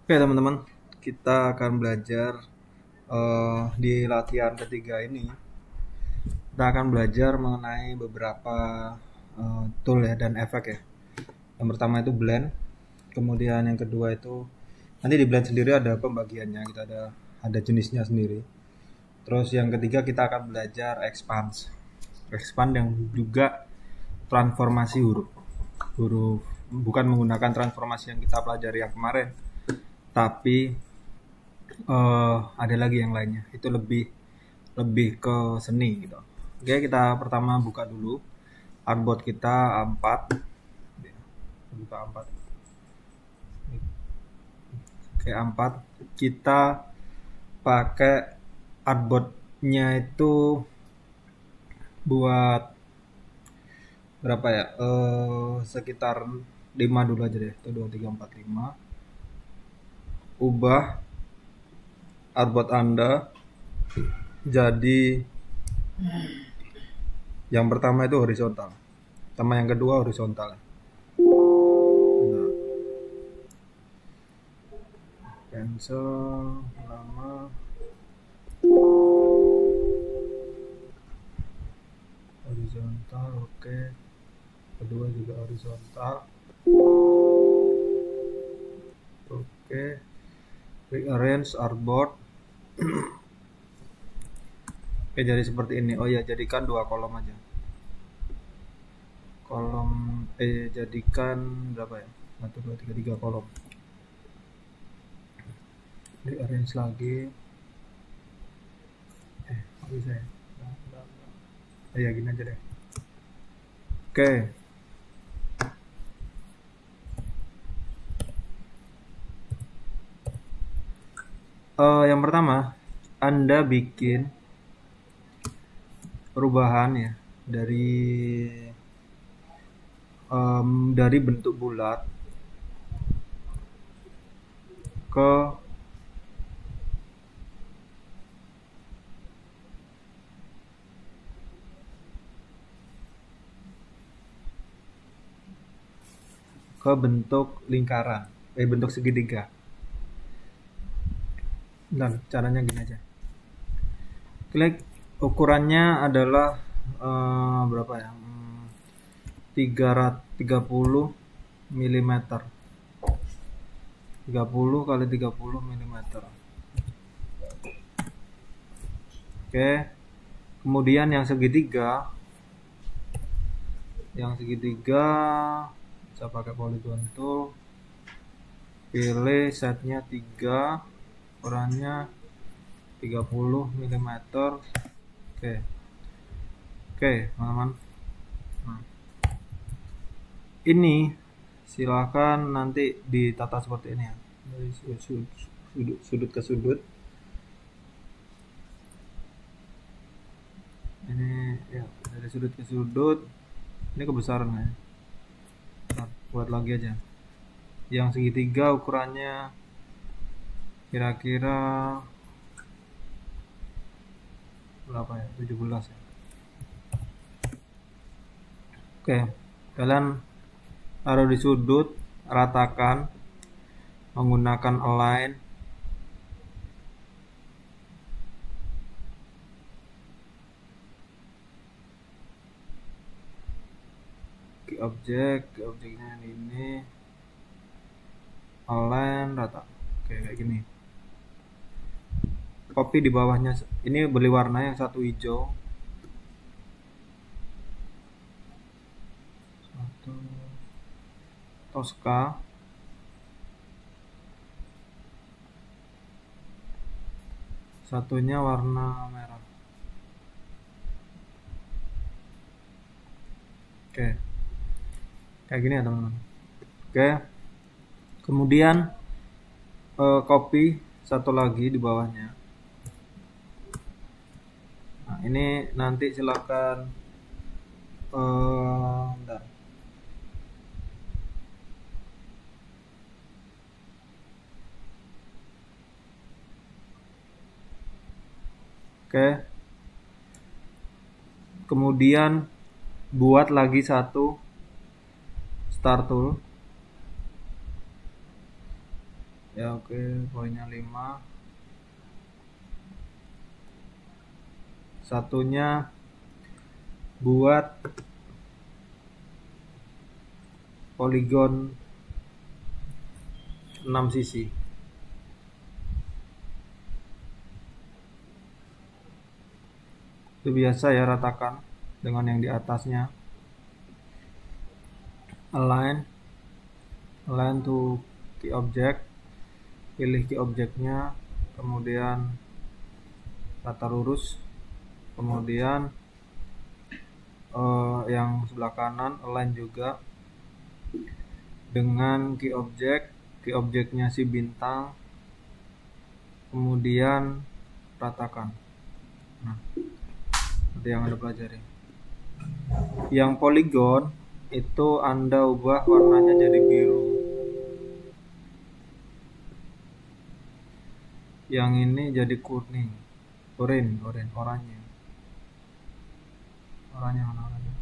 Oke teman-teman, kita akan belajar di latihan ketiga ini. Kita akan belajar mengenai beberapa tool ya dan efek ya. Yang pertama itu blend, kemudian yang kedua itu nanti di blend sendiri ada pembagiannya, kita ada jenisnya sendiri. Terus yang ketiga kita akan belajar expand yang juga transformasi huruf. Huruf bukan menggunakan transformasi yang kita pelajari yang kemarin, tapi ada lagi yang lainnya. Itu lebih lebih ke seni gitu. Oke, kita pertama buka dulu artboard kita A4. Buka A4. Oke, A4. Kita pakai artboardnya itu buat berapa ya? Sekitar 5 dulu aja deh. 1 2 3 4 5. Ubah artboard Anda jadi yang pertama itu horizontal, sama yang kedua horizontal. Nah, cancel lama horizontal, oke. Kedua juga horizontal, oke. Rearrange artboard. Oke, jadi seperti ini. Oh ya, jadikan 2 kolom aja. Kolom jadikan berapa ya? 1 2 3 3 kolom. Rearrange lagi. Nggak bisa ya? Ya gini aja deh. Oke. Yang pertama, Anda bikin perubahan ya dari bentuk bulat ke bentuk lingkaran, bentuk segitiga. Dan caranya gini aja. Klik ukurannya adalah berapa ya? 330 mm. 30 kali 30 mm. Oke. Kemudian yang segitiga bisa pakai polygon tool. Pilih setnya 3, ukurannya 30 mm. Oke, teman-teman. Nah, ini silakan nanti ditata seperti ini ya, dari sudut ke sudut. Ini ya, dari sudut ke sudut. Ini kebesaran ya. Nah, buat lagi aja. Yang segitiga ukurannya kira-kira berapa ya? 17 ya. Oke, kalian taruh di sudut, ratakan menggunakan align. Objeknya ini align rata. Oke, kayak gini. Copy di bawahnya, ini beli warna yang satu hijau, satu Tosca, satunya warna merah. Oke, kayak gini ya teman-teman. Oke, kemudian copy satu lagi di bawahnya. Nah, ini nanti silakan bentar. Oke. Kemudian buat lagi satu start tool. Ya oke, poinnya 5. Satunya buat poligon 6 sisi. Itu biasa ya, ratakan dengan yang di atasnya. Align to key object, pilih key objectnya, kemudian rata lurus, kemudian yang sebelah kanan align juga dengan key objectnya si bintang, kemudian ratakan. Nah, seperti yang Anda pelajari. Yang poligon itu Anda ubah warnanya jadi biru. Yang ini jadi kuning, oranye. Oranye mana oranye?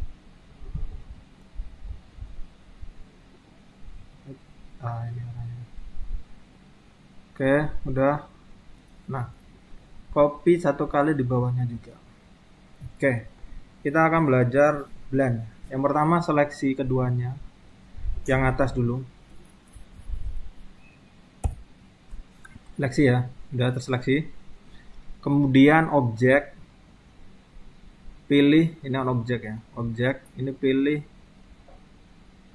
Ini oranye. Oke, udah. Nah, copy satu kali di bawahnya juga. Oke, kita akan belajar blend. Yang pertama seleksi keduanya. Yang atas dulu. Seleksi ya, udah terseleksi. Kemudian objek, pilih ini on objek ya. Objek, ini pilih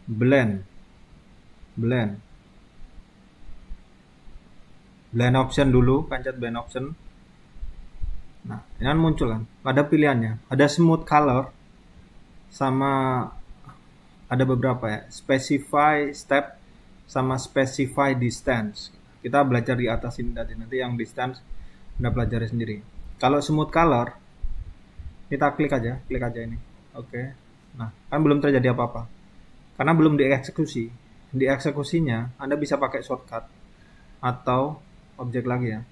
blend. Blend option dulu, pencet blend option. Nah, ini kan muncul kan. Ada pilihannya. Ada smooth color sama ada beberapa ya. Specify step sama specify distance. Kita belajar di atas ini tadi. Nanti yang distance Anda pelajari sendiri. Kalau smooth color, kita klik aja ini. Oke. Nah, kan belum terjadi apa-apa. Karena belum dieksekusi. Di eksekusinya Anda bisa pakai shortcut atau objek lagi ya.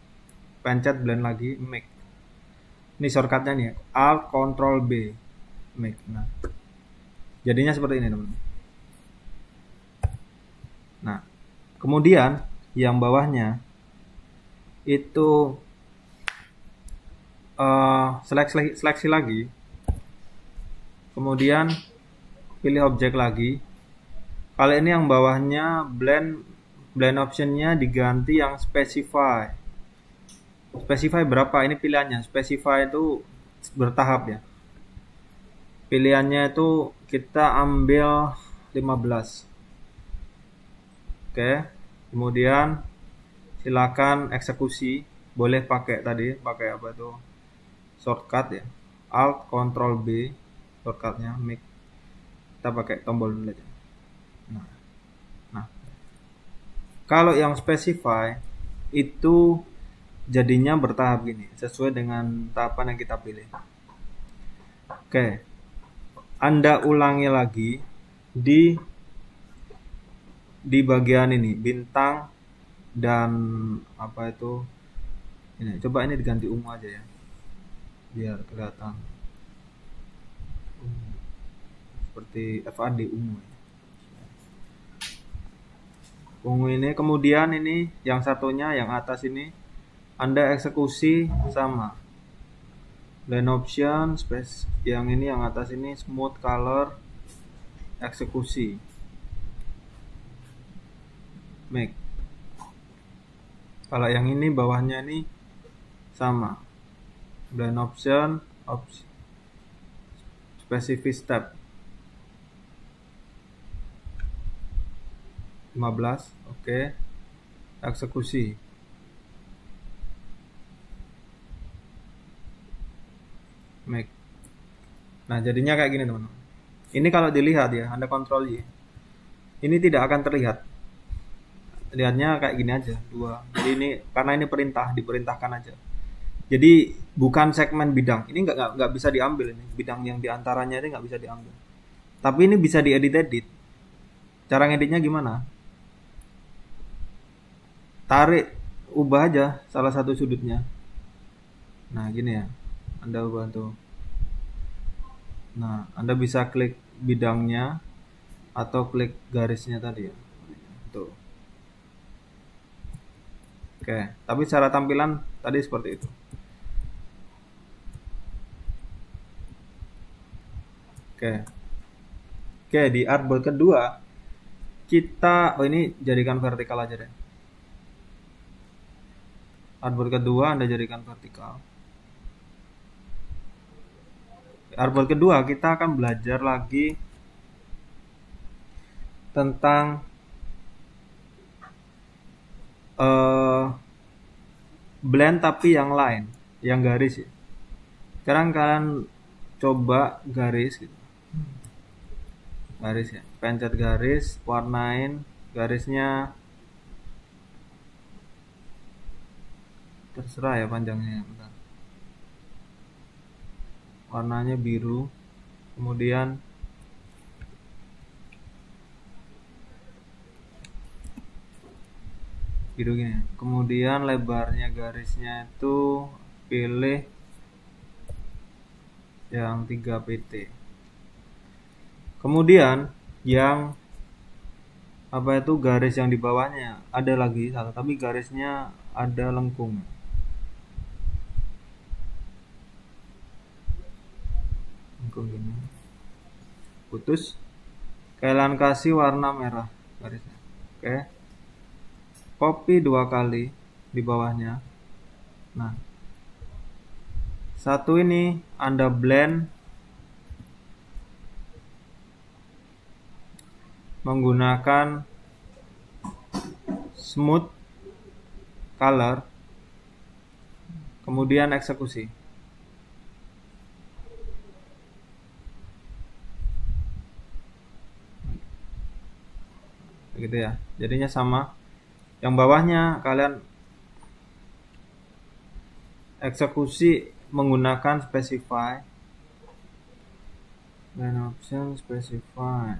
Pencet blend lagi, make. Ini shortcutnya nih, Alt Ctrl B, make. Nah, jadinya seperti ini teman-teman. Nah, kemudian yang bawahnya itu seleksi lagi, kemudian pilih objek lagi. Kali ini yang bawahnya blend optionnya diganti yang specify. Specify berapa? Ini pilihannya. Specify itu bertahap ya. Pilihannya itu kita ambil 15. Oke. Kemudian silakan eksekusi. Boleh pakai apa itu? Shortcut ya. Alt Ctrl B shortcutnya make. Kita pakai tombol dulu aja. Nah. Kalau yang specify itu jadinya bertahap gini, sesuai dengan tahapan yang kita pilih. Oke. Anda ulangi lagi di bagian ini, bintang dan apa itu? Ini, coba ini diganti ungu aja ya. Biar kelihatan. Seperti FAD ungu. Ungu ini, kemudian ini yang satunya yang atas ini Anda eksekusi sama blend option space, yang ini yang atas ini smooth color, eksekusi make. Kalau yang ini bawahnya ini sama blend option specific step 15. Oke. Eksekusi make. Nah, jadinya kayak gini teman-teman. Ini kalau dilihat ya, Anda kontrol Y, ini tidak akan terlihat. Lihatnya kayak gini aja, 2. Jadi ini karena ini diperintahkan aja. Jadi bukan segmen bidang. Ini nggak bisa diambil ini. Bidang yang diantaranya ini nggak bisa diambil. Tapi ini bisa diedit. Cara ngeditnya gimana? Tarik, ubah aja salah satu sudutnya. Nah, gini ya. Anda ubah tuh. Nah, Anda bisa klik bidangnya atau klik garisnya tadi ya. Tuh. Oke, tapi secara tampilan tadi seperti itu. Oke. Oke, di artboard kedua kita ini jadikan vertikal aja deh. Artboard kedua Anda jadikan vertikal. Artboard kedua kita akan belajar lagi tentang blend tapi yang lain, yang garis ya. Sekarang kalian coba garis gitu. Garis ya, pencet garis, warnain garisnya, terserah ya panjangnya. Bentar. Warnanya biru, kemudian biru gini, kemudian lebarnya garisnya itu pilih yang 3 pt. Kemudian yang apa itu garis yang di bawahnya ada lagi satu, tapi garisnya ada lengkung. Lengkung gini. Putus. Kalian kasih warna merah garisnya. Oke. Copy 2 kali di bawahnya. Nah. Satu ini Anda blend menggunakan smooth color, kemudian eksekusi. Gitu ya, jadinya sama. Yang bawahnya kalian eksekusi menggunakan specify dan option specify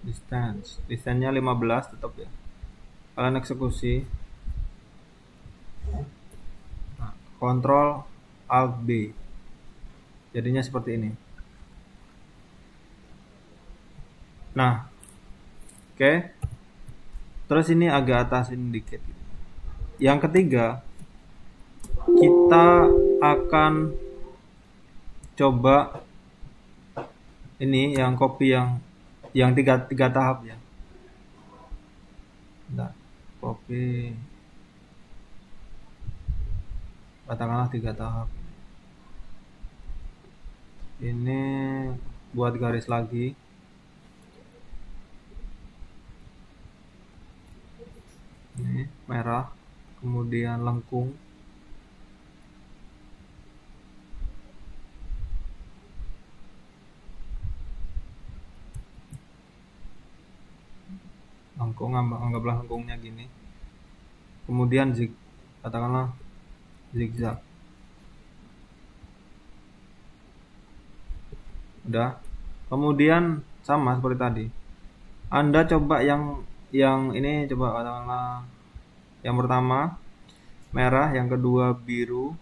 distance-nya 15 tetap ya. Kalian eksekusi, nah, Ctrl Alt B, jadinya seperti ini. Nah, oke. Terus ini agak atasin dikit. Yang ketiga, kita akan coba ini yang copy yang tiga tahap ya. Nah, copy katakanlah 3 tahap. Ini buat garis lagi. Ini merah, kemudian lengkung. Lengkung, anggaplah lengkungnya gini. Kemudian katakanlah zigzag. Udah. Kemudian sama seperti tadi. Anda coba yang ini, coba katakanlah yang pertama merah, yang kedua biru,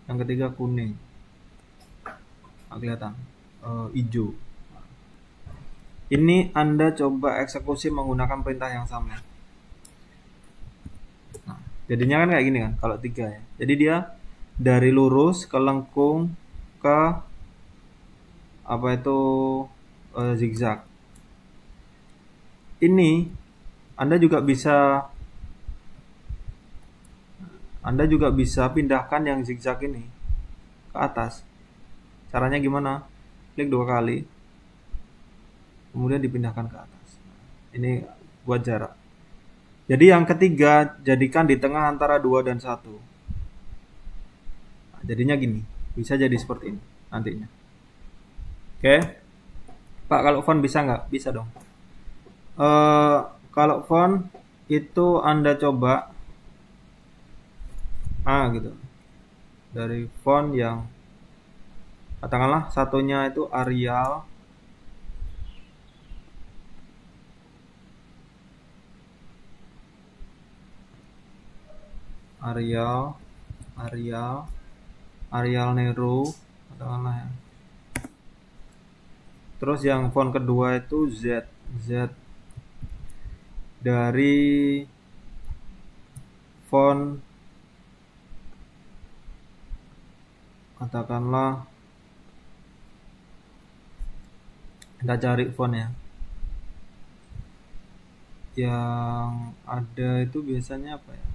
yang ketiga kuning. Nah, kelihatan hijau. Ini Anda coba eksekusi menggunakan perintah yang sama. Nah, jadinya kan kayak gini kan kalau 3 ya. Jadi dia dari lurus ke lengkung ke apa itu zigzag. Ini Anda juga bisa pindahkan yang zigzag ini ke atas. Caranya gimana? Klik 2 kali, kemudian dipindahkan ke atas. Ini buat jarak. Jadi yang ketiga jadikan di tengah antara 2 dan 1. Nah, jadinya gini, bisa jadi seperti ini nantinya. Oke, Pak, kalau font bisa nggak? Bisa dong. Kalau font itu Anda coba gitu, dari font yang katakanlah satunya itu Arial, Arial Nero katakanlah ya. Terus yang font kedua itu Z dari font, katakanlah kita cari font ya, yang ada itu biasanya apa ya,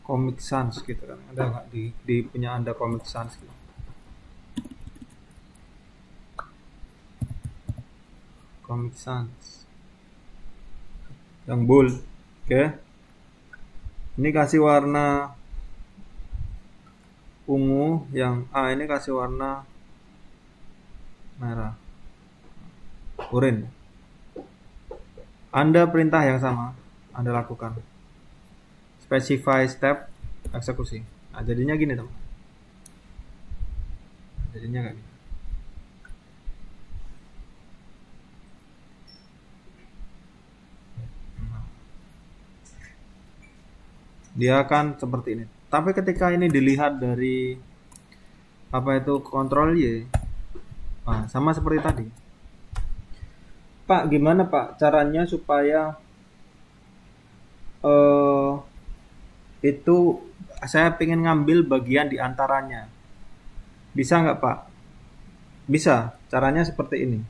Comic Sans gitu kan, ada nggak di punya Anda Comic Sans gitu? Comic Sans yang bold, oke. Ini kasih warna ungu, yang ini kasih warna merah, oranye. Anda perintah yang sama Anda lakukan, specify step eksekusi. Nah, jadinya gini teman, jadinya kayak gini. Dia akan seperti ini. Tapi ketika ini dilihat dari apa itu Ctrl Y, nah, sama seperti tadi. Pak, gimana Pak caranya supaya itu saya pengen ngambil bagian di antaranya? Bisa nggak Pak? Bisa. Caranya seperti ini.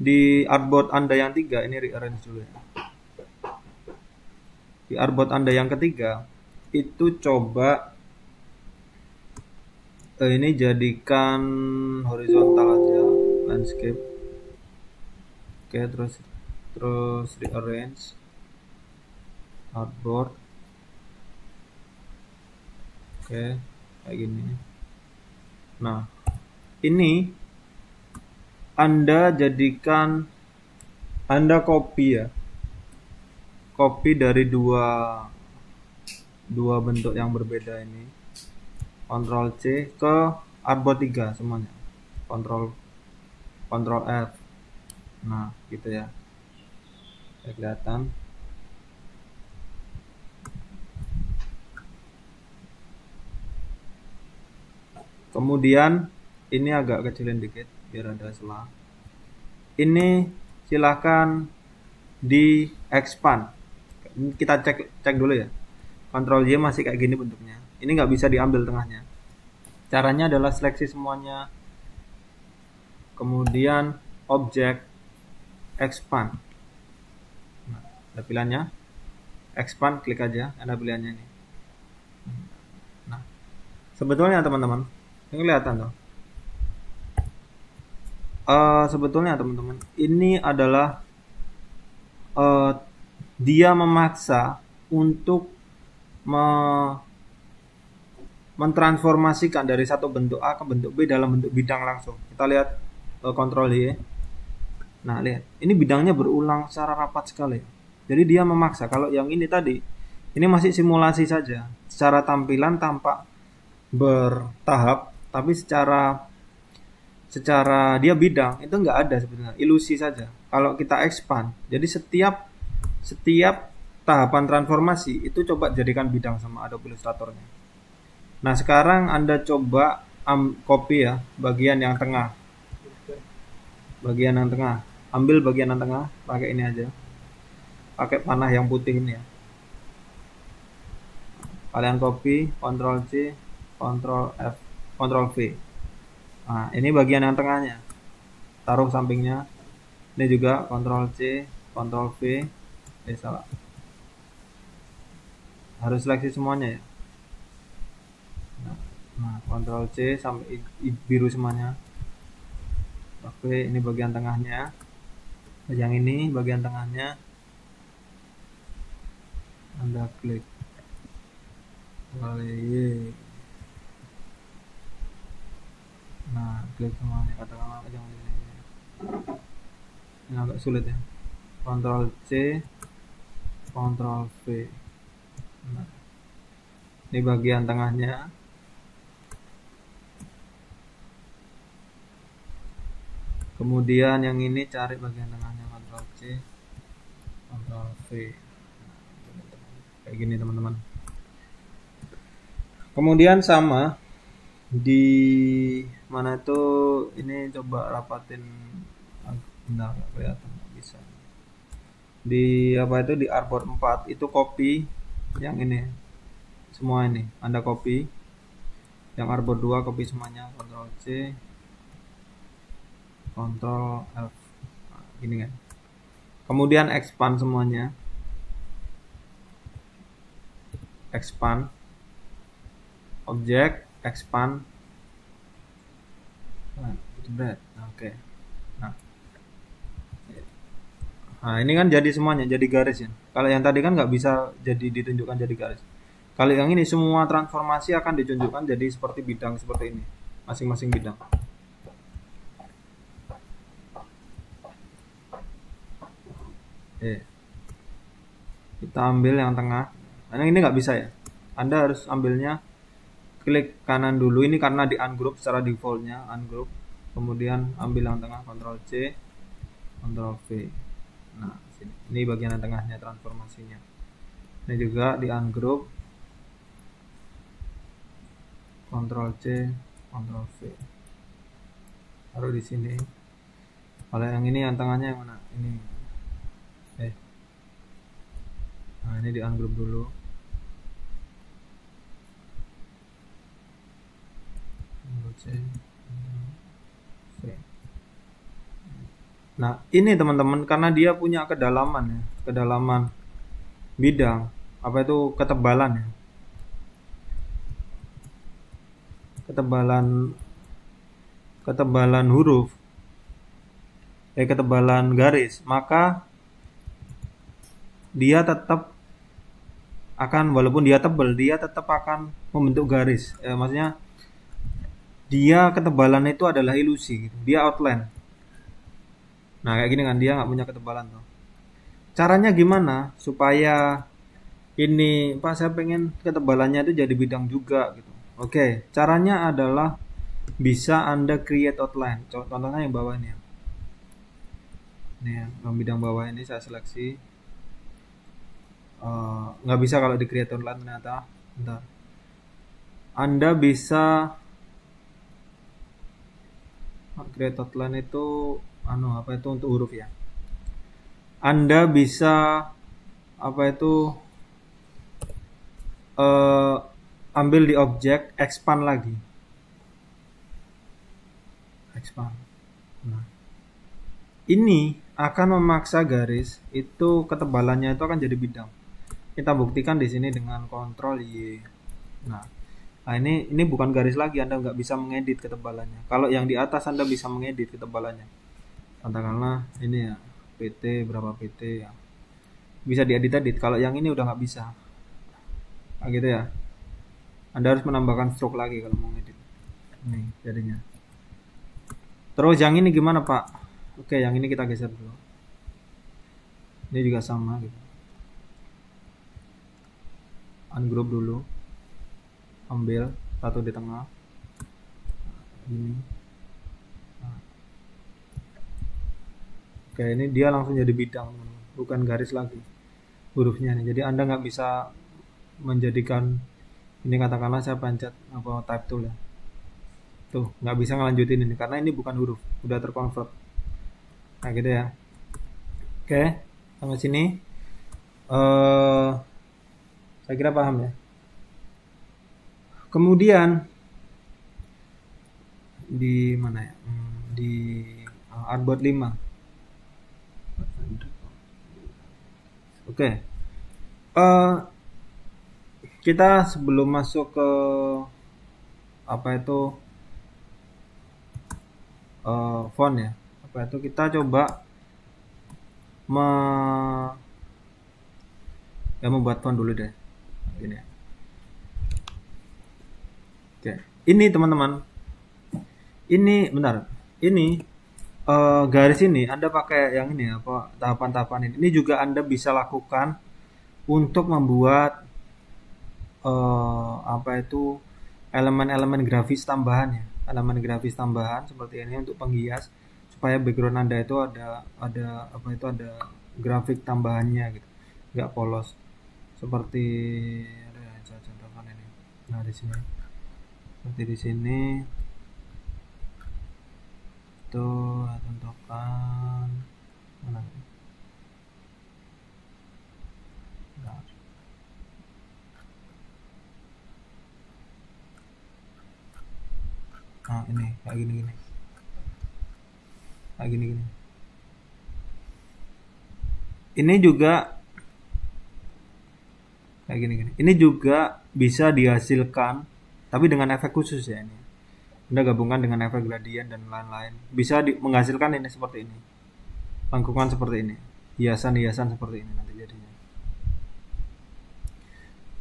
Di artboard Anda yang 3, ini rearrange dulu ya. Di artboard Anda yang ketiga, itu coba ini jadikan horizontal aja, landscape. Oke, terus rearrange artboard. Oke, kayak gini. Nah, ini Anda jadikan, Anda copy ya, copy dari dua bentuk yang berbeda ini, Ctrl C ke artboard 3 semuanya, Ctrl F. Nah gitu ya, kelihatan. Kemudian ini agak kecilin dikit biar ada celah. Ini silahkan di expand. Kita cek dulu ya. Ctrl Y masih kayak gini bentuknya. Ini nggak bisa diambil tengahnya. Caranya adalah seleksi semuanya. Kemudian object expand. Nah, ada pilihannya. Expand, klik aja. Ada pilihannya ini. Nah, sebetulnya teman-teman, ini kelihatan tuh. Sebetulnya teman-teman, ini adalah dia memaksa untuk mentransformasikan dari satu bentuk A ke bentuk B dalam bentuk bidang langsung. Kita lihat Ctrl Y. Nah, lihat. Ini bidangnya berulang secara rapat sekali. Jadi dia memaksa. Kalau yang ini tadi, ini masih simulasi saja. Secara tampilan tampak bertahap, tapi secara dia bidang itu nggak ada sebenarnya, ilusi saja. Kalau kita expand, jadi setiap tahapan transformasi itu coba jadikan bidang sama Adobe Illustrator-nya. Nah, sekarang Anda coba copy ya bagian yang tengah. Bagian yang tengah. Ambil bagian yang tengah, pakai ini aja. Pakai panah yang putih ini ya. Kalian copy, Ctrl C, Ctrl F, Ctrl V. Nah, ini bagian yang tengahnya. Taruh sampingnya. Ini juga Ctrl C, Ctrl V. Salah. Harus seleksi semuanya ya. Nah, Ctrl C sampai biru semuanya. Oke, ini bagian tengahnya. Yang ini bagian tengahnya. Anda klik. Nah, klik semuanya, katakanlah yang ini agak sulit ya. Ctrl C, Ctrl V. Nah, ini bagian tengahnya. Kemudian yang ini cari bagian tengahnya, Ctrl C, Ctrl V. Kayak gini teman-teman. Kemudian sama di mana itu, ini coba rapatin. Bentar, nggak kelihatan, nggak bisa. di apa itu di artboard 4 itu copy yang ini semua, ini Anda copy yang artboard 2, copy semuanya, Ctrl C Ctrl F, nah, gini kan. Kemudian expand semuanya, expand objek, expand, nah, oke. Nah, ini kan jadi semuanya jadi garis ya. Kalau yang tadi kan nggak bisa jadi ditunjukkan jadi garis. Kalau yang ini semua transformasi akan ditunjukkan jadi seperti bidang seperti ini, masing-masing bidang. Oke. Kita ambil yang tengah. Nah, ini nggak bisa ya. Anda harus ambilnya klik kanan dulu. Ini karena di ungroup secara defaultnya ungroup. Kemudian ambil yang tengah, Ctrl C, Ctrl V. Nah, sini. Ini bagian yang tengahnya transformasinya. Ini juga di ungroup, Ctrl C, Ctrl V. Taruh di sini. Kalau yang ini yang tengahnya yang mana? Ini. Nah, ini di ungroup dulu. Nah, ini teman-teman karena dia punya kedalaman ya, kedalaman bidang, apa itu ketebalan ya. Ketebalan huruf. Ketebalan garis, maka dia tetap akan, walaupun dia tebal, dia tetap akan membentuk garis. Maksudnya dia ketebalan itu adalah ilusi gitu. Dia outline. Nah, kayak gini kan, dia nggak punya ketebalan tuh. Caranya gimana supaya ini, Pak, saya pengen ketebalannya itu jadi bidang juga gitu. Oke, caranya adalah bisa Anda create outline. Contohnya yang bawah ini ya. Nih, yang bidang bawah ini saya seleksi. Nggak bisa kalau di create outline ternyata. Bentar. Anda bisa create outline itu apa itu untuk huruf ya. Anda bisa apa itu ambil di objek, expand lagi, expand. Nah, ini akan memaksa garis itu ketebalannya itu akan jadi bidang. Kita buktikan di sini dengan Ctrl Y. Nah, ini bukan garis lagi, Anda nggak bisa mengedit ketebalannya. Kalau yang di atas Anda bisa mengedit ketebalannya. Katakanlah ini ya, PT berapa PT ya. Bisa diedit-edit. Kalau yang ini udah nggak bisa. Nah, gitu ya. Anda harus menambahkan stroke lagi kalau mau ngedit. Nih jadinya. Terus yang ini gimana, Pak? Oke, yang ini kita geser dulu. Ini juga sama gitu. Ungroup dulu. Ambil satu di tengah. Ini. Nah. Oke, ini dia langsung jadi bidang, bukan garis lagi hurufnya nih. Jadi Anda nggak bisa menjadikan ini, katakanlah saya pencet apa type tool ya. Tuh, nggak bisa ngelanjutin ini karena ini bukan huruf, udah terkonvert. Nah, gitu ya. Oke, sampai sini. Saya kira paham ya. Kemudian di mana ya? Di artboard 5. Oke. Kita sebelum masuk ke apa itu font ya, apa itu kita coba membuat font dulu deh. Ini ya. Oke. Ini teman-teman. Ini benar. Ini garis ini Anda pakai yang ini apa tahapan-tahapan ini. Ini juga Anda bisa lakukan untuk membuat apa itu elemen-elemen grafis tambahan ya. Elemen grafis tambahan seperti ini untuk penghias supaya background Anda itu ada apa itu ada grafik tambahannya gitu. Enggak polos. Seperti saya contohkan ini. Nah, di sini. Seperti di sini. Tuh, contohkan mana? Nah, ini kayak gini kayak gini. Ini juga kayak gini. Ini juga bisa dihasilkan tapi dengan efek khusus ya ini. Anda gabungkan dengan efek gradient dan lain-lain. Bisa menghasilkan ini seperti ini. Lengkungan seperti ini. Hiasan-hiasan seperti ini nanti jadinya.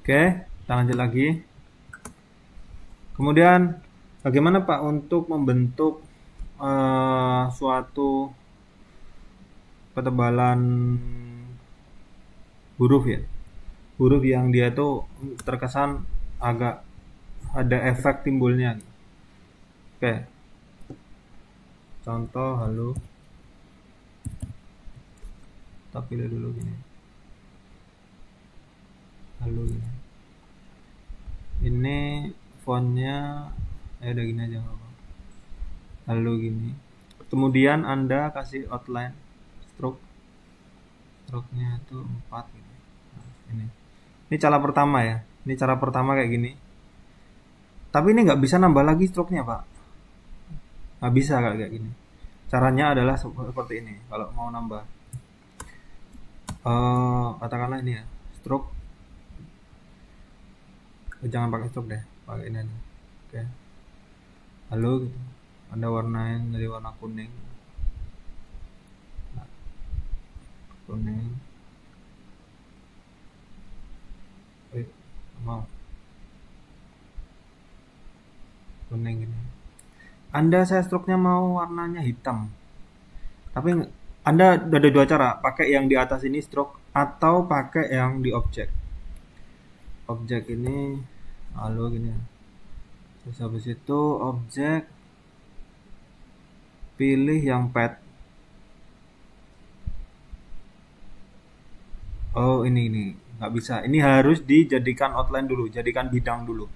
Oke, kita lanjut lagi. Kemudian bagaimana Pak untuk membentuk suatu ketebalan huruf ya? Huruf yang dia tuh terkesan agak ada efek timbulnya. Oke. Contoh halo. Kita pilih dulu gini. Halo gini. Ini fontnya udah gini aja nggak apa. Halo gini. Kemudian Anda kasih outline stroke-nya itu 4 gitu. Nah, ini cara pertama ya. Ini cara pertama kayak gini. Tapi ini nggak bisa nambah lagi stroke-nya Pak. Nggak bisa kayak gini. Caranya adalah seperti ini. Kalau mau nambah, katakanlah ini ya, stroke. Jangan pakai stroke deh, pakai ini aja. Oke. Halo gitu. Anda warnain dari warna kuning. Nah, kuning. Mau kuning gini. Anda saya stroke-nya mau warnanya hitam. Tapi Anda ada dua cara, pakai yang di atas ini stroke atau pakai yang di objek. Objek ini halo gini. Terus habis itu objek pilih yang pad. Oh, ini nggak bisa. Ini harus dijadikan outline dulu, jadikan bidang dulu.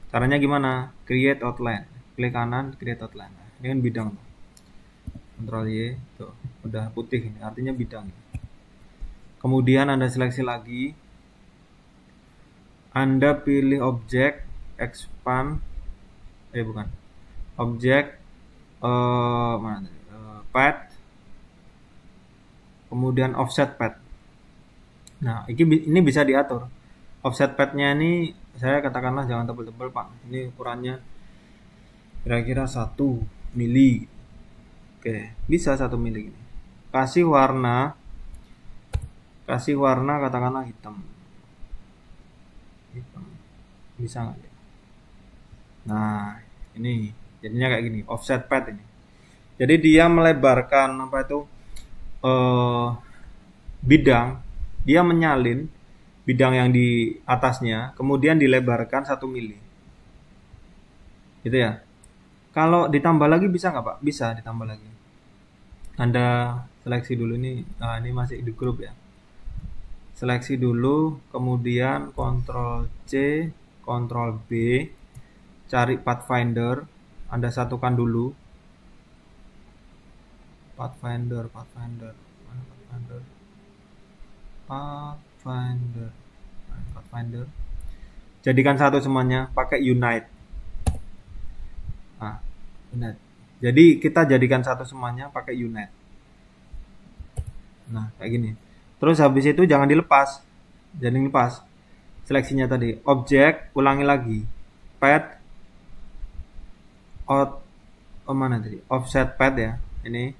Caranya gimana? Create outline. Klik kanan, create outline. Ini kan bidang. Ctrl Y, tuh, udah putih ini, artinya bidang. Kemudian Anda seleksi lagi. Anda pilih objek, expand, bukan. Objek, mana? Pad. Kemudian offset pad. Nah, ini bisa diatur. Offset padnya ini saya katakanlah jangan tebel-tebel Pak. Ini ukurannya kira-kira 1 mili. Oke, bisa 1 mili. Kasih warna katakanlah hitam. Bisa nggak ya? Nah, ini jadinya kayak gini, offset pad ini. Jadi dia melebarkan apa itu bidang. Dia menyalin bidang yang di atasnya, kemudian dilebarkan 1 mili. Gitu ya. Kalau ditambah lagi bisa nggak Pak? Bisa ditambah lagi. Anda seleksi dulu ini. Nah, ini masih di grup ya. Seleksi dulu, kemudian Ctrl C, Ctrl B, cari Pathfinder. Anda satukan dulu. Pathfinder. Jadikan satu semuanya, pakai unite. Nah, unite. Jadi kita jadikan satu semuanya pakai unite. Nah, kayak gini. Terus habis itu jangan dilepas. Jangan dilepas. Seleksinya tadi, objek, ulangi lagi. Pad mana tadi? Offset pad ya. Ini.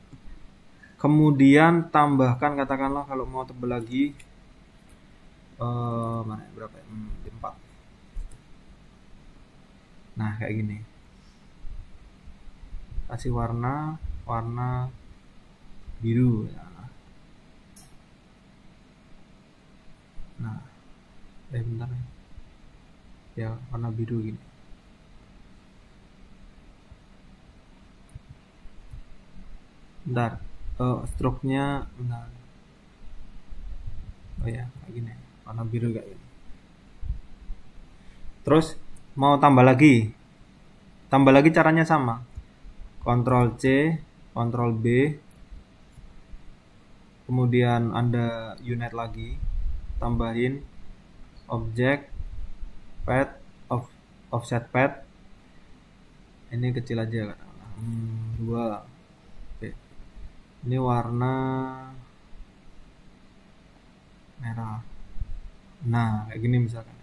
Kemudian tambahkan katakanlah kalau mau tebel lagi mana berapa ya? 4. Nah, kayak gini. Kasih warna biru ya. Nah, bentar ya, warna biru gini. Bentar, stroke-nya bentar. Oh ya, kayak gini, warna biru kayak gini. Terus mau tambah lagi caranya sama. Ctrl C, Ctrl B, kemudian Anda unite lagi, tambahin objek pad offset pad, Ini kecil aja katakanlah. 2. Oke. Ini warna merah. Nah, kayak gini misalkan.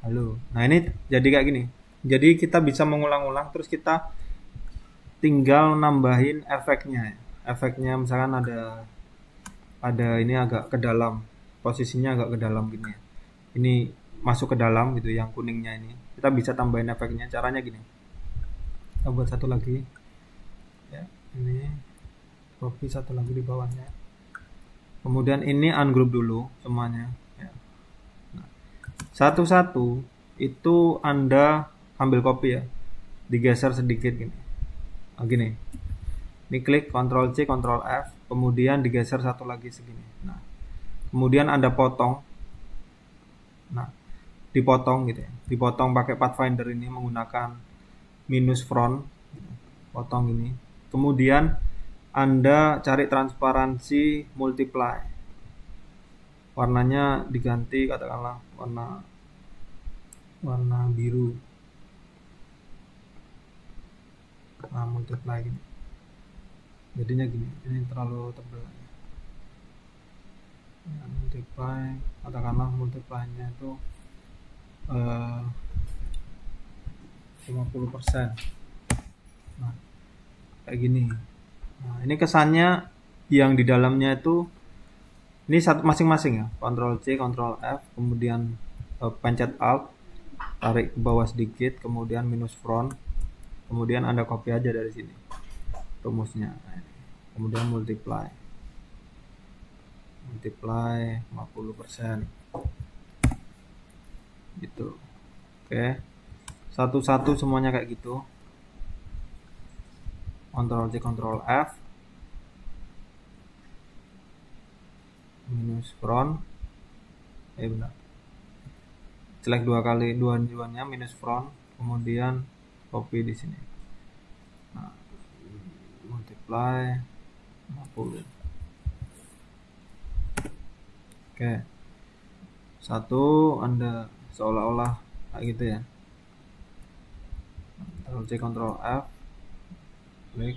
Halo. Nah, ini jadi kayak gini. Jadi kita bisa mengulang-ulang, terus kita tinggal nambahin efeknya. Efeknya misalkan ada ini agak ke dalam, posisinya agak ke dalam gini. Ini masuk ke dalam gitu, yang kuningnya ini. Kita bisa tambahin efeknya. Caranya gini. Kita buat satu lagi. Ya, ini copy satu lagi di bawahnya. Kemudian ini ungroup dulu semuanya. Ya. Nah, satu-satu itu Anda ambil copy ya, digeser sedikit gini. Nah, gini. Ini klik Ctrl C, Ctrl F, kemudian digeser satu lagi segini. Nah, kemudian Anda potong. Nah, dipotong gitu ya. Dipotong pakai Pathfinder ini menggunakan minus front. Potong ini. Kemudian Anda cari transparansi multiply. Warnanya diganti katakanlah warna biru. Nah, multiply gini. Jadinya gini, ini terlalu tebal. Ya, multiply, katakanlah multiply-nya itu 50%. Nah, kayak gini. Nah, ini kesannya yang di dalamnya itu ini satu masing-masing ya. Ctrl C, Ctrl F, kemudian pencet Alt, tarik ke bawah sedikit, kemudian minus front, kemudian Anda copy aja dari sini rumusnya. Kemudian multiply 50% gitu. Oke, satu-satu semuanya kayak gitu. Ctrl C, Ctrl F, minus front, benar, select dua kali, dua-duanya minus front, kemudian copy di sini. Nah, multiply 50. Oke, satu Anda seolah-olah kayak gitu ya. Ctrl C, Ctrl F, klik,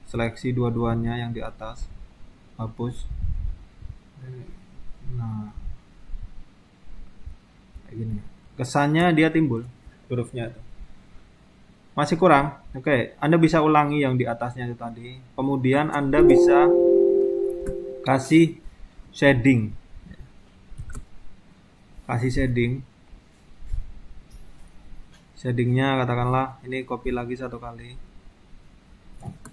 seleksi dua-duanya yang di atas, hapus. Nah, kayak gini. Kesannya dia timbul hurufnya itu. Masih kurang. Oke, Anda bisa ulangi yang di atasnya itu tadi. Kemudian Anda bisa kasih shading. Kasih shading. Shadingnya katakanlah ini copy lagi satu kali.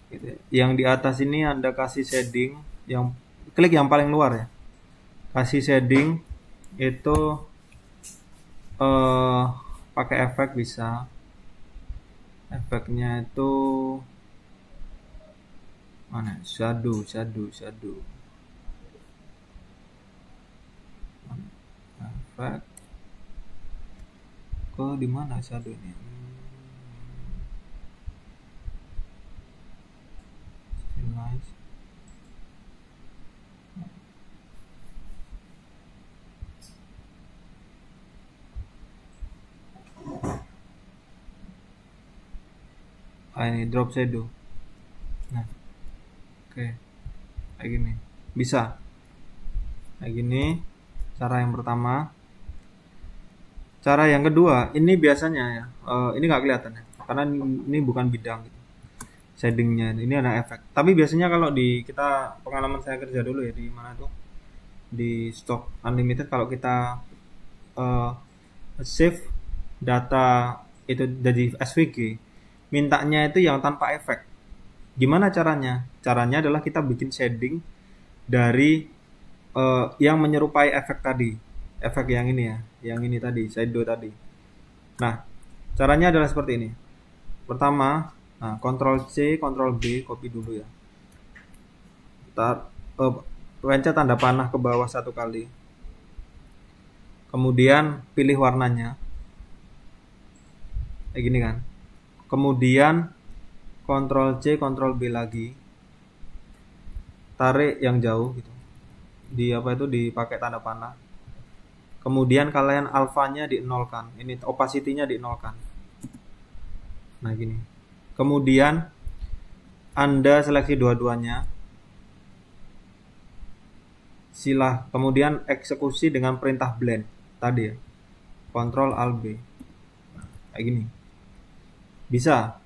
Gitu. Yang di atas ini Anda kasih shading, yang klik yang paling luar ya. Kasih shading itu pakai efek bisa. Efeknya itu mana? Shadow. Efek ke di mana shadownya? Stylize. Ini drop shadow. Nah, oke, kayak gini bisa, kayak gini. Cara yang pertama. Cara yang kedua, ini biasanya ya, ini nggak kelihatan ya, karena ini bukan bidang gitu. Shadingnya ini ada efek. Tapi biasanya kalau di kita pengalaman saya kerja dulu ya di mana tuh, di Stock Unlimited, kalau kita save data itu dari SVG, mintanya itu yang tanpa efek. Gimana caranya? Caranya adalah kita bikin shading dari yang menyerupai efek tadi. Efek yang ini ya, yang ini tadi, shadow tadi. Nah, caranya adalah seperti ini. Pertama, nah, Ctrl C, Ctrl B, copy dulu ya. Pencet tanda panah ke bawah satu kali. Kemudian pilih warnanya. Kayak gini kan. Kemudian Ctrl C, Ctrl B lagi. Tarik yang jauh gitu. Di apa itu dipakai tanda panah. Kemudian kalian alfanya dinolkan. Ini opacity-nya dinolkan. Nah gini. Kemudian Anda seleksi dua-duanya. Kemudian eksekusi dengan perintah blend tadi ya. Ctrl Alt B. Kayak gini. Bisa.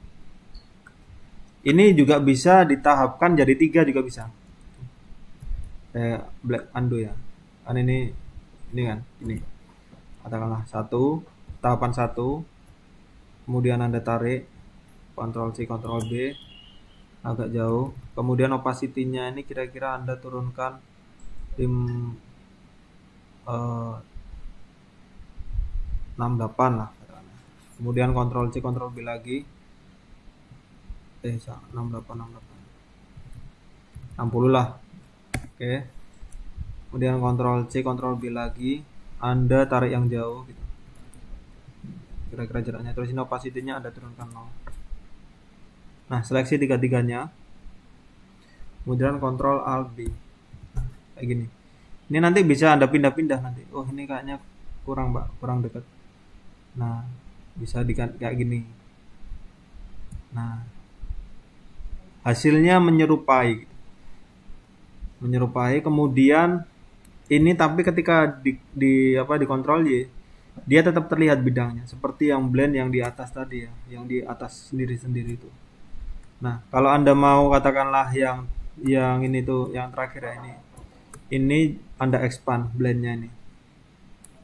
Ini juga bisa ditahapkan jadi 3 juga bisa. Black undo ya. Kan ini kan ini. Katakanlah tahapan 1. Kemudian Anda tarik Ctrl C Ctrl B agak jauh. Kemudian opacity-nya ini kira-kira Anda turunkan 68 lah. Kemudian Ctrl C Ctrl B lagi. 68 60 lah. Oke. Kemudian Ctrl C Ctrl B lagi. Anda tarik yang jauh gitu. Kira-kira jaraknya. Terus ini opacity-nya Anda turunkan 0. Nah, seleksi tiga-tiganya. Kemudian Ctrl Alt B. Kayak gini. Ini nanti bisa Anda pindah-pindah nanti. Oh, ini kayaknya kurang, Mbak, kurang dekat. Nah, bisa kayak gini. Nah, hasilnya menyerupai. Kemudian ini tapi ketika di Ctrl Y, dia tetap terlihat bidangnya seperti yang blend yang di atas tadi ya, yang di atas sendiri-sendiri itu. Nah, kalau Anda mau katakanlah yang ini tuh yang terakhir ya, ini Anda expand blendnya ini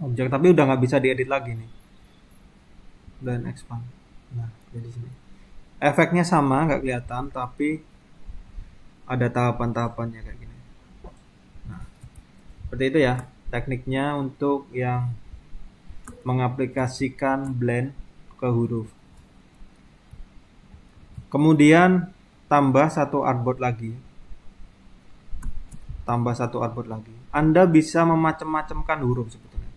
objek, tapi udah nggak bisa diedit lagi nih, blend expand. Nah, jadi sini efeknya sama, nggak kelihatan, tapi ada tahapan-tahapannya kayak gini. Nah, seperti itu ya tekniknya untuk yang mengaplikasikan blend ke huruf. Kemudian tambah satu artboard lagi. Anda bisa memacam-macamkan huruf sebetulnya.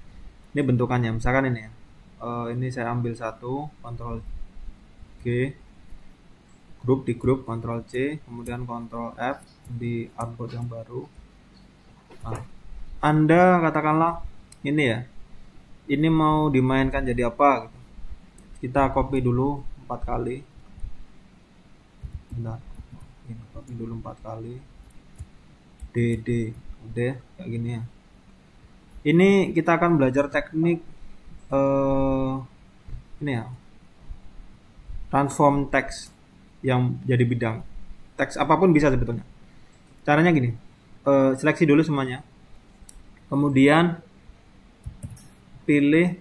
Ini bentukannya, misalkan ini ya. Ini saya ambil satu, Ctrl G, di grup, Ctrl C, kemudian Ctrl F di artboard yang baru. Nah, Anda katakanlah ini ya. Ini mau dimainkan jadi apa gitu. Kita copy dulu 4 kali. Bentar. Ini copy dulu 4 kali. DD udah kayak gini ya. Ini kita akan belajar teknik ini ya, transform teks yang jadi bidang. Teks apapun bisa sebetulnya. Caranya gini, seleksi dulu semuanya, kemudian pilih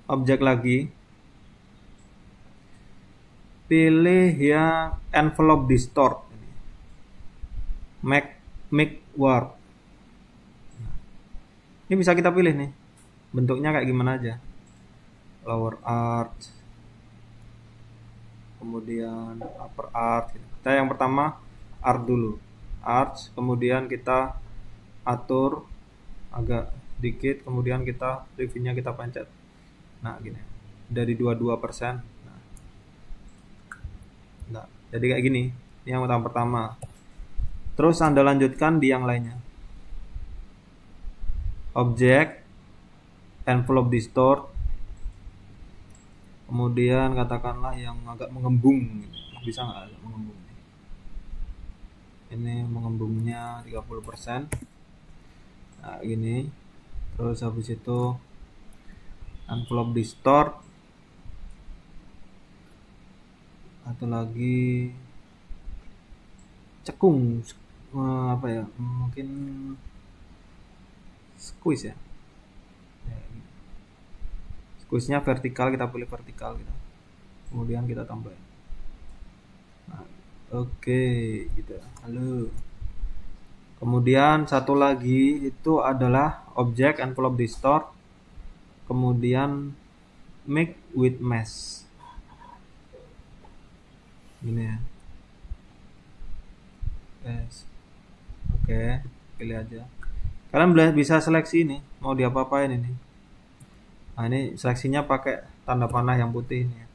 objek lagi, pilih yang envelope distort, make warp. Ini bisa kita pilih nih bentuknya kayak gimana aja, lower arch, kemudian upper arch. Kita yang pertama arch dulu, arch, kemudian kita atur agak dikit, kemudian kita reviewnya kita pencet. Nah gini, dari 22%. Nah, jadi kayak gini. Ini yang pertama. Terus Anda lanjutkan di yang lainnya. Objek, envelope distort, kemudian katakanlah yang agak mengembung, bisa nggak agak mengembung? Ini mengembungnya 30%. Nah gini. Terus habis itu envelope distort, atau lagi cekung, apa ya, mungkin squeeze ya. Squeeze-nya vertikal, kita pilih vertikal gitu. Kemudian kita tambahin. Nah, oke, gitu. Halo. Kemudian satu lagi itu adalah objek envelope distort, kemudian make with mesh. Gini ya. Yes. Oke, pilih aja. Kalian bisa seleksi ini, mau diapa-apain ini. Nah, ini seleksinya pakai tanda panah yang putih ini ya.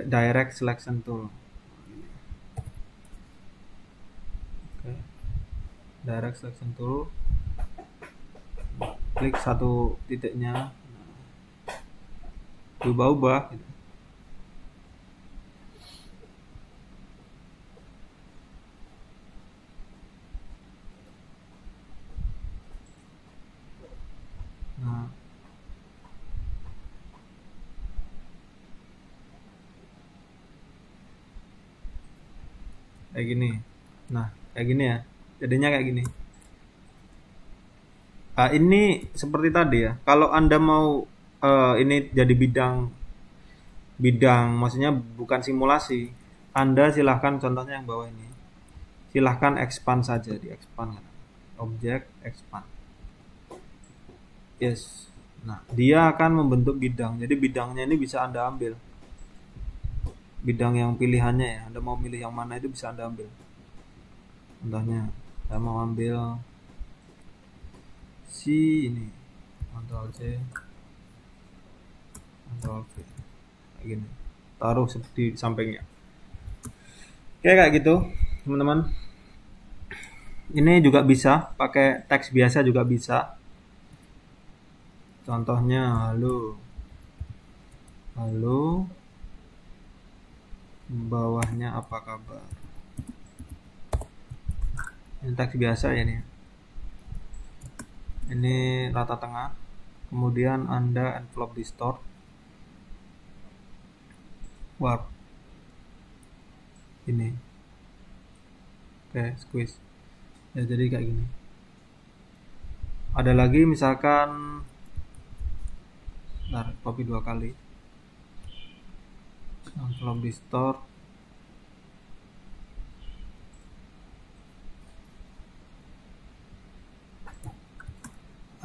Direct selection tool. Oke. Direct selection tool. Klik satu titiknya. Ubah-ubah gitu. kayak gini. Nah, kayak gini ya, jadinya kayak gini. Nah, ini seperti tadi ya, kalau anda mau ini jadi bidang bidang maksudnya bukan simulasi, anda silahkan contohnya yang bawah ini, silahkan expand saja, di expand kan, objek expand, yes. Nah, dia akan membentuk bidang, jadi bidangnya ini bisa anda ambil, bidang yang pilihannya ya, anda mau milih yang mana itu bisa anda ambil. Contohnya saya mau ambil si ini, Ctrl C, Ctrl V, kayak gini, taruh seperti sampingnya. Oke, kayak gitu teman-teman. Ini juga bisa pakai teks biasa juga bisa. Contohnya halo, halo, bawahnya apa kabar. Ini teks biasa ya nih. Ini rata tengah. Kemudian anda envelope distort, warp ini, oke, squeeze ya, jadi kayak gini. Ada lagi misalkan, ntar copy 2 kali, envelope distort,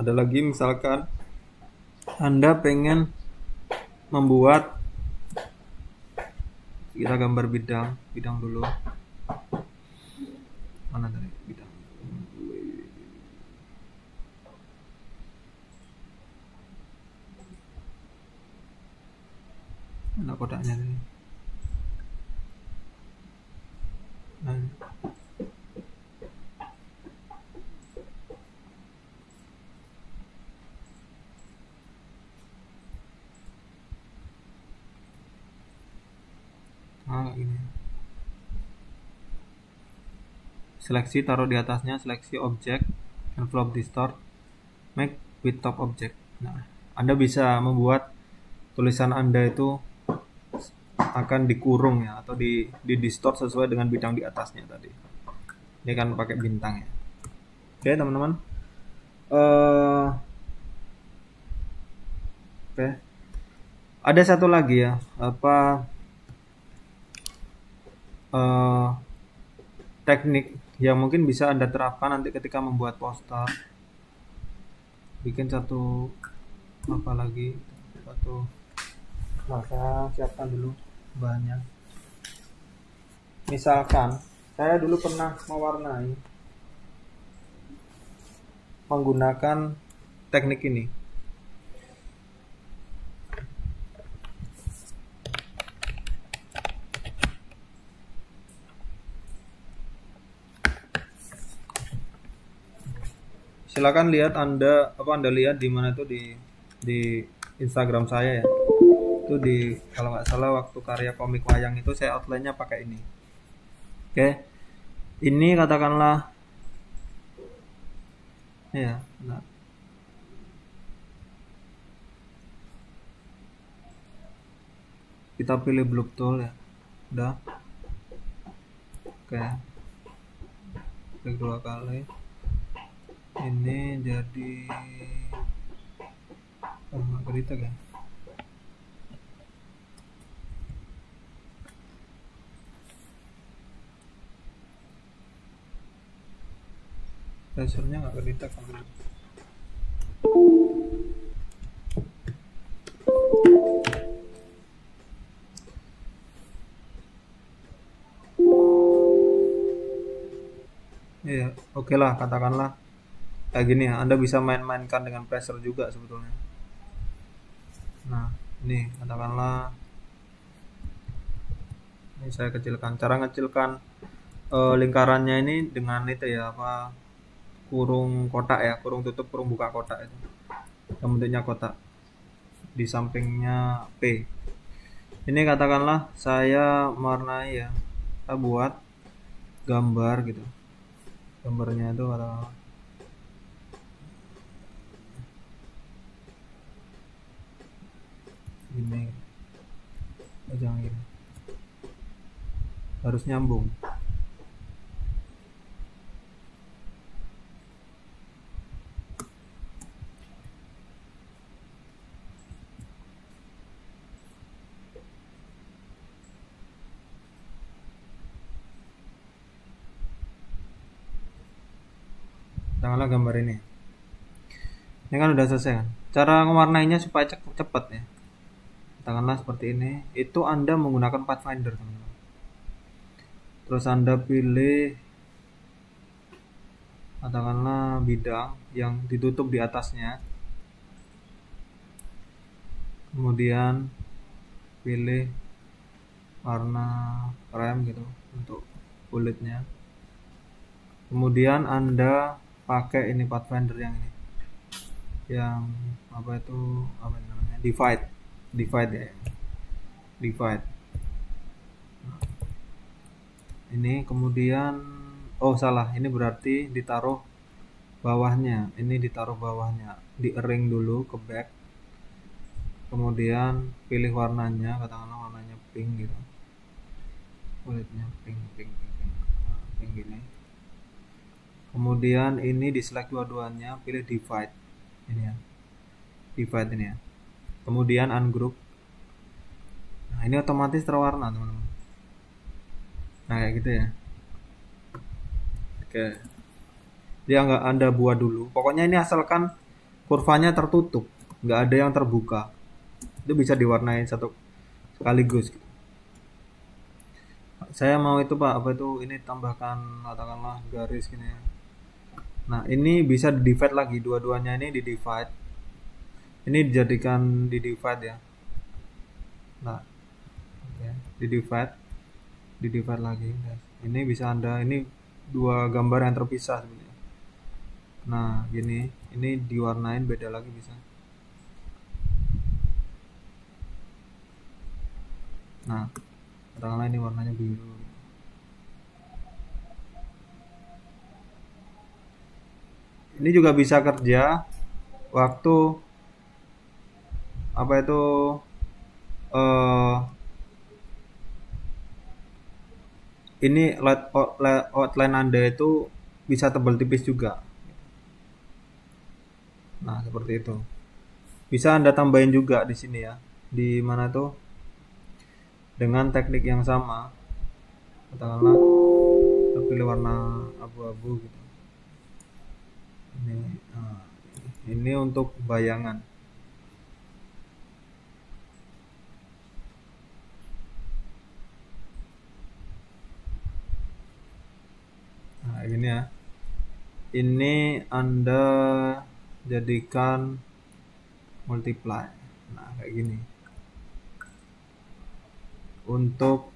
ada lagi misalkan anda pengen membuat, kita gambar bidang dulu, mana tadi bidang, mana kotaknya tadi, nah, ini seleksi, taruh di atasnya, seleksi objek, envelope distort, make with top object. Nah, anda bisa membuat tulisan anda itu akan dikurung ya, atau di distort sesuai dengan bidang di atasnya tadi. Ini kan pakai bintang ya. Oke teman-teman, oke, ada satu lagi ya, apa, teknik yang mungkin bisa anda terapkan nanti ketika membuat poster. Bikin satu apa lagi, satu, nah saya siapkan dulu bahannya. Misalkan saya dulu pernah mewarnai menggunakan teknik ini. Silakan lihat anda lihat di mana tuh, di Instagram saya ya. Itu di, kalau nggak salah waktu karya komik wayang itu saya outline-nya pakai ini. Oke. Ini katakanlah ya, nah. Kita pilih block tool ya. Udah. Oke. Klik 2 kali. Ini jadi nggak kerita kan? Lasernya nggak kerita kan? Iya, oke lah, katakanlah kayak gini ya. Anda bisa main-mainkan dengan pressure juga sebetulnya. Nah, ini katakanlah ini saya kecilkan. Cara ngecilkan lingkarannya ini dengan itu ya, apa, kurung kotak ya, kurung tutup, kurung buka kotak itu. Yang bentuknya kotak. Di sampingnya P. Ini katakanlah saya mewarnai ya. Kita buat gambar gitu. Gambarnya itu katakanlah gini, jangan gini, harus nyambung. Katakanlah gambar ini kan udah selesai kan. Cara mewarnainya supaya cepat ya, katakanlah seperti ini. Itu Anda menggunakan Pathfinder, teman-teman. Terus Anda pilih katakanlah bidang yang ditutup di atasnya, kemudian pilih warna krem gitu untuk kulitnya. Kemudian Anda pakai ini Pathfinder yang ini, yang apa itu, apa namanya, divide ya, divide. Ini kemudian, oh salah, ini berarti ditaruh bawahnya, ini ditaruh bawahnya, di ring dulu ke back, kemudian pilih warnanya, katakanlah warnanya pink gitu, kulitnya pink gini. Kemudian ini di select dua-duanya, pilih divide ini ya, divide ini ya, kemudian ungroup. Nah ini otomatis terwarna, teman-teman. Nah kayak gitu ya. Oke, dia nggak Anda buat dulu, pokoknya ini asalkan kurvanya tertutup, nggak ada yang terbuka, itu bisa diwarnai satu sekaligus gitu. Saya mau itu Pak, apa itu, ini tambahkan katakanlah garis gini ya. Nah ini bisa di divide lagi, dua-duanya ini di divide, ini dijadikan di divide ya. Nah oke, di divide lagi guys. Ini bisa Anda, ini dua gambar yang terpisah sebenarnya. Nah gini, ini diwarnain beda lagi bisa. Nah katakanlah ini warnanya biru. Ini juga bisa kerja waktu apa itu, eh ini outline Anda itu bisa tebal tipis juga. Nah seperti itu. Bisa Anda tambahin juga di sini ya, di mana tuh, dengan teknik yang sama, katakanlah pilih warna abu-abu gitu. Ini untuk bayangan. Nah ini ya, ini Anda jadikan multiply. Nah kayak gini untuk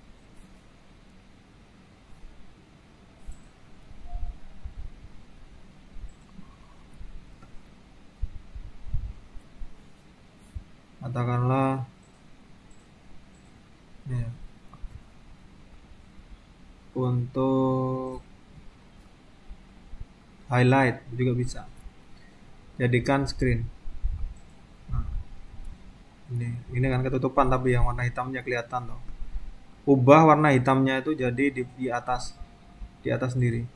katakanlah ya, untuk highlight juga bisa, jadikan screen. Nah, ini kan ketutupan tapi yang warna hitamnya kelihatan tuh. Ubah warna hitamnya itu jadi di atas sendiri.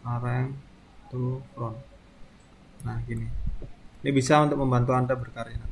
Arrange to front. Nah gini, ini bisa untuk membantu Anda berkarya.